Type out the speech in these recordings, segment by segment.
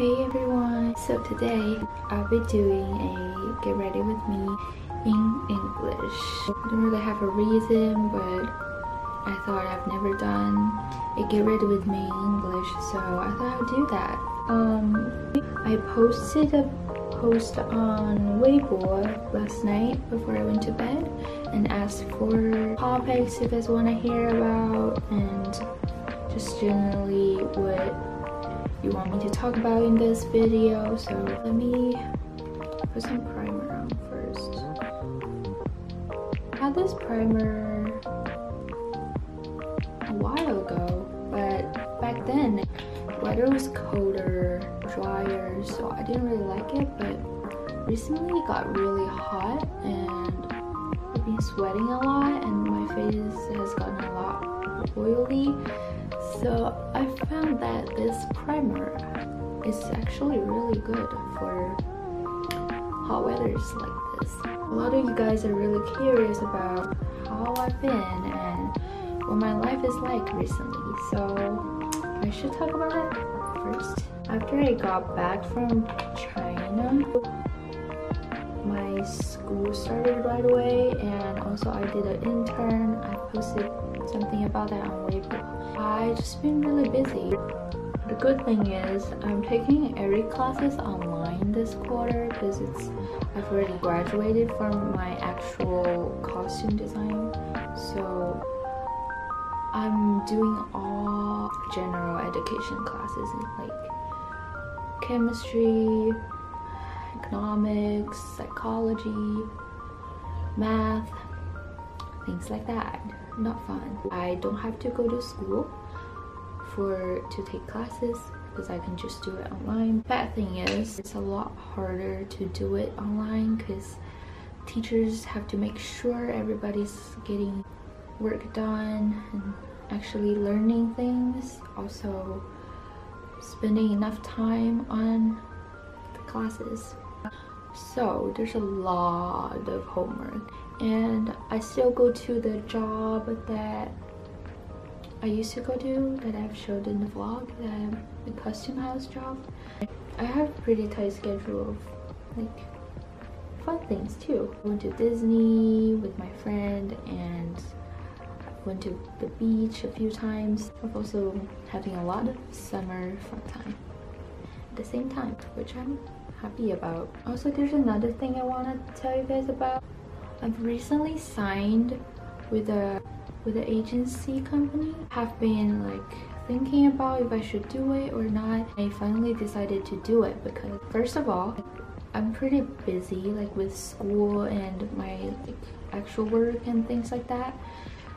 Hey everyone, so today I'll be doing a get ready with me in English. I don't really have a reason, but I thought I've never done a get ready with me in English, so I thought I'll do that. I posted a post on Weibo last night before I went to bed and asked for topics you guys want to hear about and just generally what you want me to talk about in this video. So let me put some primer on first. I had this primer a while ago, but back then the weather was colder, drier, so I didn't really like it. But recently it got really hot and I've been sweating a lot and my face has gotten a lot oily. So I found that this primer is actually really good for hot weathers like this. A lot of you guys are really curious about how I've been and what my life is like recently, so I should talk about it first. After I got back from China, my school started right away, and also I did an intern. I posted something about that on Weibo. I've just been really busy. The good thing is I'm taking every classes online this quarter because I've already graduated from my actual costume design, so I'm doing all general education classes like chemistry, economics, psychology, math, things like that. Not fun. I don't have to go to school to take classes because I can just do it online. Bad thing is it's a lot harder to do it online because teachers have to make sure everybody's getting work done and actually learning things, also spending enough time on the classes. So there's a lot of homework, and I still go to the job that I used to go to that I've showed in the vlog, the custom house job. I have a pretty tight schedule of like fun things too. I went to Disney with my friend and I went to the beach a few times. I'm also having a lot of summer fun time at the same time, which I'm happy about. Also, there's another thing I want to tell you guys about. I've recently signed with an agency company. Have been like thinking about if I should do it or not. I finally decided to do it because first of all, I'm pretty busy like with school and my like actual work and things like that.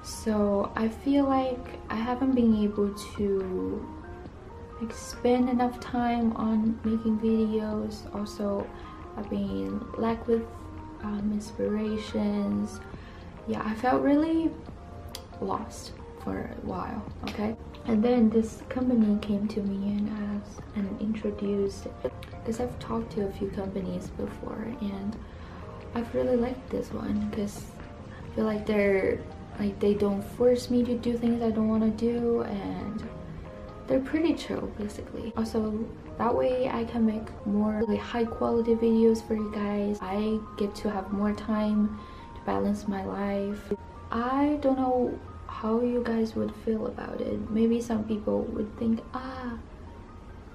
So I feel like I haven't been able to like spend enough time on making videos. Also, I've been lack with inspirations. Yeah, I felt really lost for a while. Okay, and then this company came to me and asked and introduced, because I've talked to a few companies before and I've really liked this one because I feel like they don't force me to do things I don't want to do, and they're pretty chill basically. Also, that way I can make more really high quality videos for you guys. I get to have more time to balance my life. I don't know how you guys would feel about it. Maybe some people would think,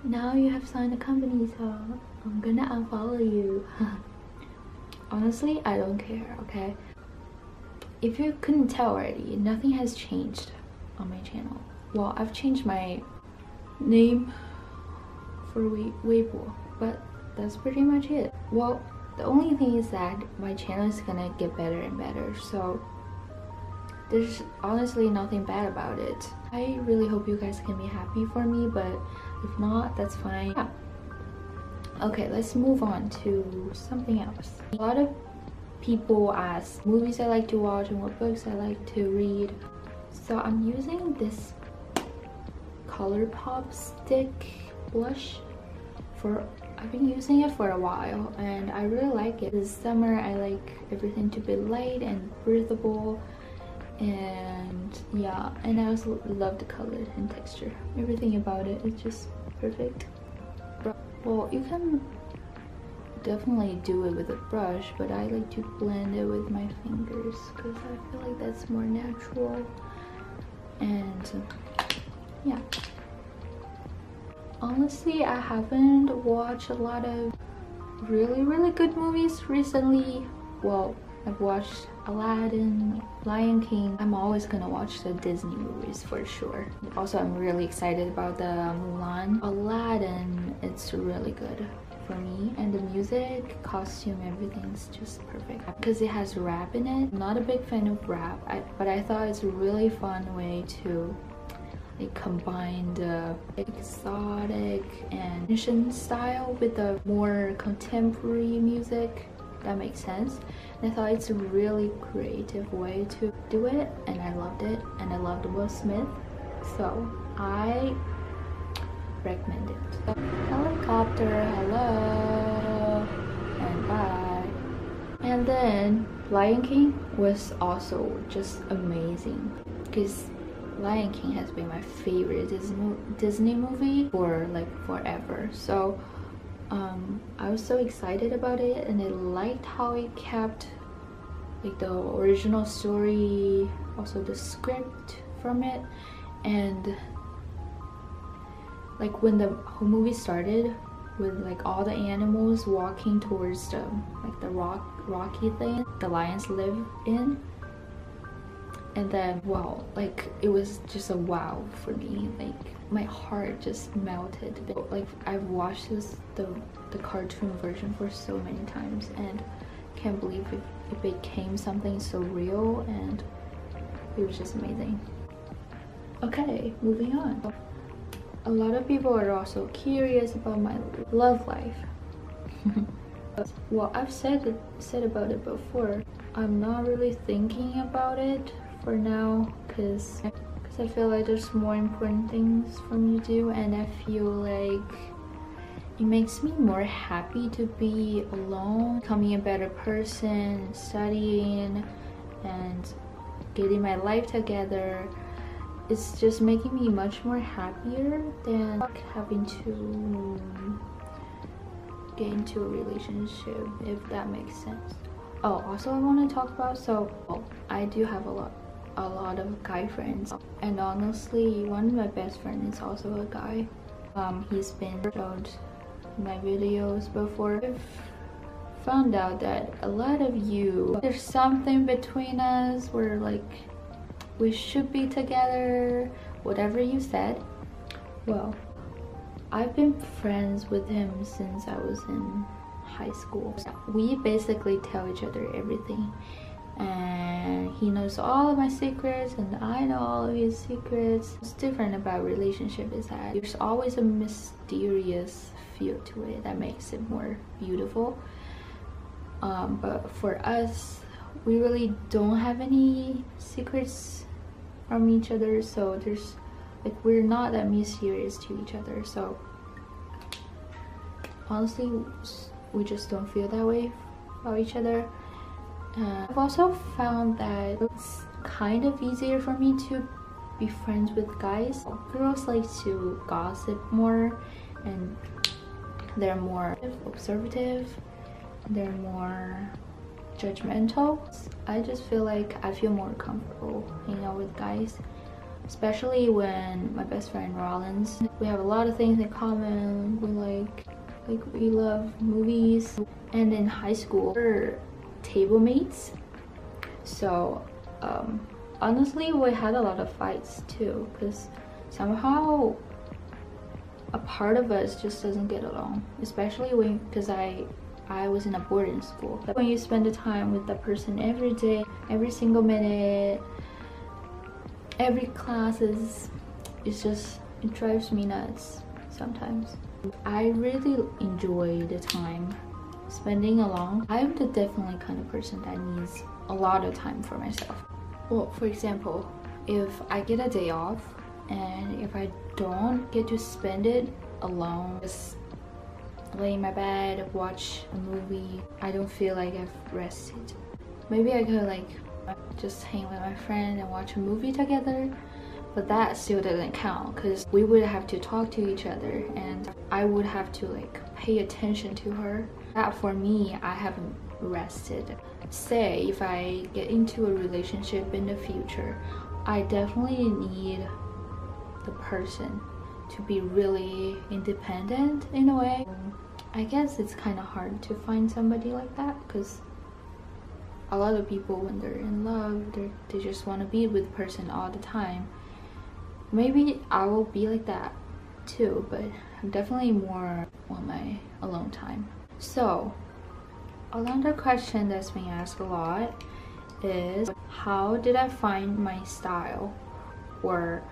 now you have signed a company, so I'm gonna unfollow you. Honestly, I don't care, okay? If you couldn't tell already, nothing has changed on my channel. Well, I've changed my name for Weibo, but that's pretty much it. Well, the only thing is that my channel is gonna get better and better, so there's honestly nothing bad about it. I really hope you guys can be happy for me, but if not, that's fine. Yeah. Okay, let's move on to something else. A lot of people ask movies I like to watch and what books I like to read. So I'm using this ColourPop stick blush I've been using it for a while and I really like it. This summer I like everything to be light and breathable, and yeah, and I also love the color and texture. Everything about it is just perfect. Well, you can definitely do it with a brush, but I like to blend it with my fingers because I feel like that's more natural. And yeah, honestly, I haven't watched a lot of really good movies recently. Well, I've watched Aladdin, Lion King. I'm always gonna watch the Disney movies for sure. Also, I'm really excited about the Mulan. Aladdin, it's really good for me, and the music, costume, everything's just perfect because it has rap in it. I'm not a big fan of rap, but I thought it's a really fun way to like combine the exotic and Asian style with the more contemporary music. That makes sense. And I thought it's a really creative way to do it, and I loved it, and I loved Will Smith, so I recommend it. Helicopter, hello, and bye. And then Lion King was also just amazing because Lion King has been my favorite Disney movie for like forever. So I was so excited about it, and I liked how it kept like the original story, also the script from it. And like when the whole movie started with like all the animals walking towards the like the rocky thing the lions live in, and then wow, like it was just a wow for me. Like my heart just melted. Like I've watched the cartoon version for so many times, and can't believe it became something so real, and it was just amazing. Okay, moving on. A lot of people are also curious about my love life. Well, I've said about it before. I'm not really thinking about it for now because I feel like there's more important things for me to do, and I feel like it makes me more happy to be alone, becoming a better person, studying, and getting my life together. It's just making me much more happier than having to get into a relationship, if that makes sense. Oh, also I want to talk about, I do have a lot of guy friends, and honestly one of my best friends is also a guy. He's been showed my videos before. I've found out that a lot of you, there's something between us, we're like we should be together, whatever you said. Well, I've been friends with him since I was in high school. We basically tell each other everything, and he knows all of my secrets and I know all of his secrets. What's different about relationship is that there's always a mysterious feel to it that makes it more beautiful. But for us, we really don't have any secrets from each other, so there's like we're not that mysterious to each other. So honestly, we just don't feel that way about each other. I've also found that it's kind of easier for me to be friends with guys. Girls like to gossip more, and they're more observative, they're more judgmental. I just feel like I feel more comfortable hanging out with guys, especially when my best friend Rollins, we have a lot of things in common. We love movies, and in high school we're table mates, so honestly we had a lot of fights too, because somehow a part of us just doesn't get along, especially because I was in a boarding school. When you spend the time with that person every day, every single minute, every class, it drives me nuts sometimes. I really enjoy the time spending alone. I'm the definitely kind of person that needs a lot of time for myself. Well, for example, if I get a day off and if I don't get to spend it alone, just lay in my bed, watch a movie, I don't feel like I've rested. Maybe I could like just hang with my friend and watch a movie together, but that still doesn't count because we would have to talk to each other, and I would have to like pay attention to her. That for me, I haven't rested. Say if I get into a relationship in the future, I definitely need the person to be really independent in a way. I guess it's kind of hard to find somebody like that, because a lot of people, when they're in love, they just want to be with the person all the time. Maybe I will be like that too, but I'm definitely more on my alone time. So another question that's being asked a lot is, how did I find my style, or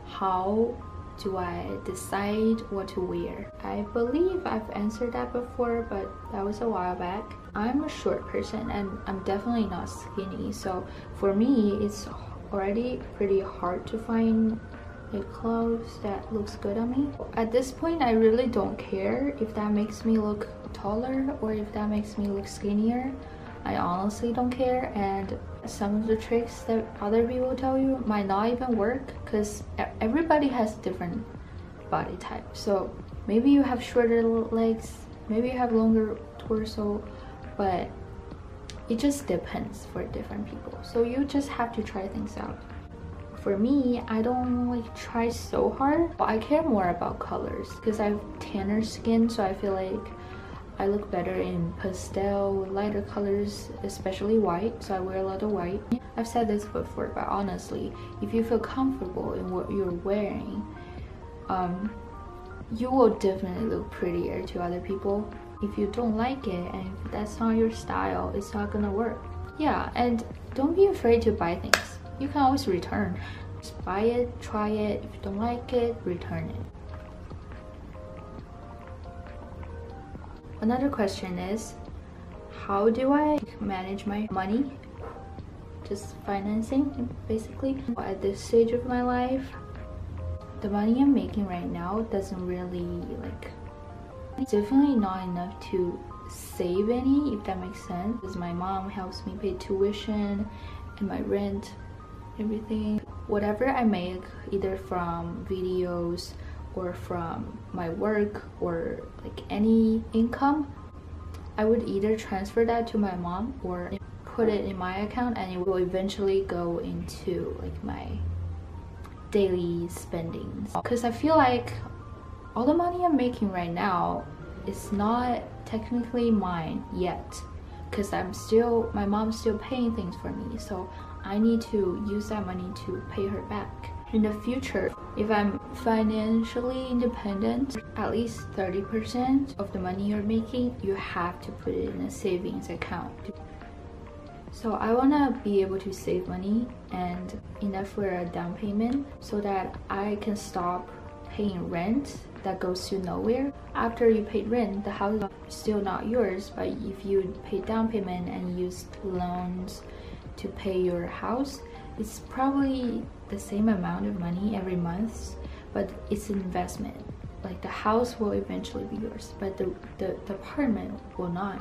how do I decide what to wear? I believe I've answered that before, but that was a while back. I'm a short person and I'm definitely not skinny, so for me it's already pretty hard to find clothes that looks good on me. At this point, I really don't care if that makes me look taller or if that makes me look skinnier. I honestly don't care, and some of the tricks that other people tell you might not even work, because everybody has different body type. So maybe you have shorter legs, maybe you have longer torso, but it just depends for different people. So you just have to try things out. For me, I don't try so hard. I care more about colors because I have tanner skin, so I feel like I look better in pastel, lighter colors, especially white, so I wear a lot of white. I've said this before, but honestly, if you feel comfortable in what you're wearing, you will definitely look prettier to other people. If you don't like it and if that's not your style, it's not gonna work. Yeah, and don't be afraid to buy things. You can always return. Just buy it, try it. If you don't like it, return it. Another question is, how do I manage my money? Just financing, basically. At this stage of my life, the money I'm making right now doesn't really it's definitely not enough to save any, if that makes sense. Because my mom helps me pay tuition and my rent, everything. Whatever I make, either from videos or from my work or any income, I would either transfer that to my mom or put it in my account, and it will eventually go into my daily spendings. Because I feel like all the money I'm making right now is not technically mine yet, because my mom's still paying things for me, so I need to use that money to pay her back. In the future, if I'm financially independent, at least 30% of the money you're making, you have to put it in a savings account. So I want to be able to save money and enough for a down payment so that I can stop paying rent that goes to nowhere. After you paid rent, the house is still not yours, but if you pay down payment and use loans to pay your house, it's probably the same amount of money every month, but it's an investment. The house will eventually be yours, but the apartment will not.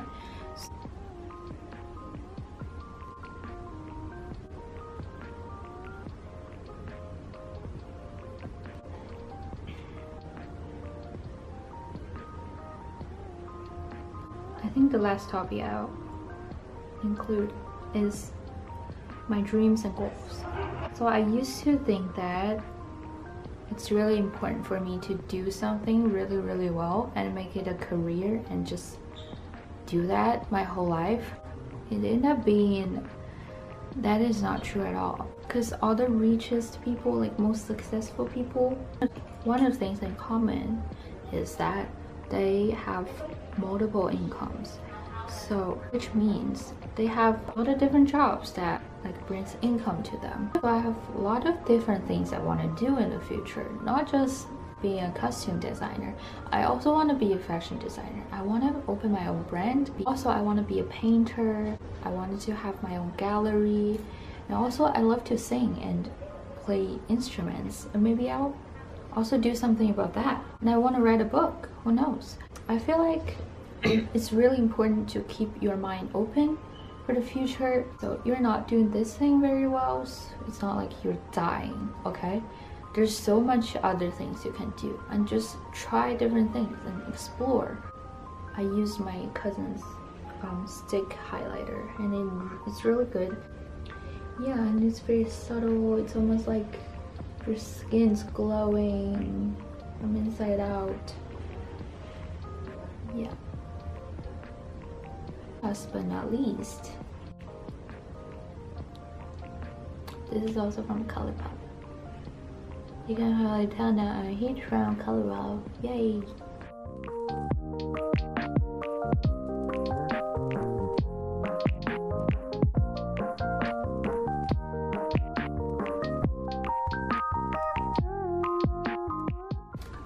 I think the last topic I'll include is my dreams and goals. So I used to think that it's really important for me to do something really, really well and make it a career and just do that my whole life. It ended up being that is not true at all, because all the richest people, most successful people, one of the things in common is that they have multiple incomes. So which means they have a lot of different jobs that brings income to them. So I have a lot of different things I want to do in the future, not just being a costume designer. I also want to be a fashion designer. I want to open my own brand. Also, I want to be a painter. I wanted to have my own gallery, and also I love to sing and play instruments, and maybe I'll also do something about that. And I want to write a book. Who knows? I feel like it's really important to keep your mind open for the future. So you're not doing this thing very well, so it's not like you're dying, okay? There's so much other things you can do, and just try different things and explore. I used my cousin's stick highlighter, and it's really good. Yeah, and it's very subtle. It's almost like your skin's glowing from inside out. Yeah. Last but not least, this is also from ColourPop. You can hardly tell that I'm a huge fan of ColourPop. Yay!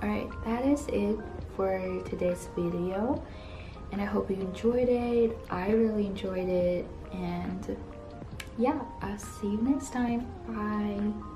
Alright, that is it for today's video, and I hope you enjoyed it. I really enjoyed it, and yeah, I'll see you next time. Bye.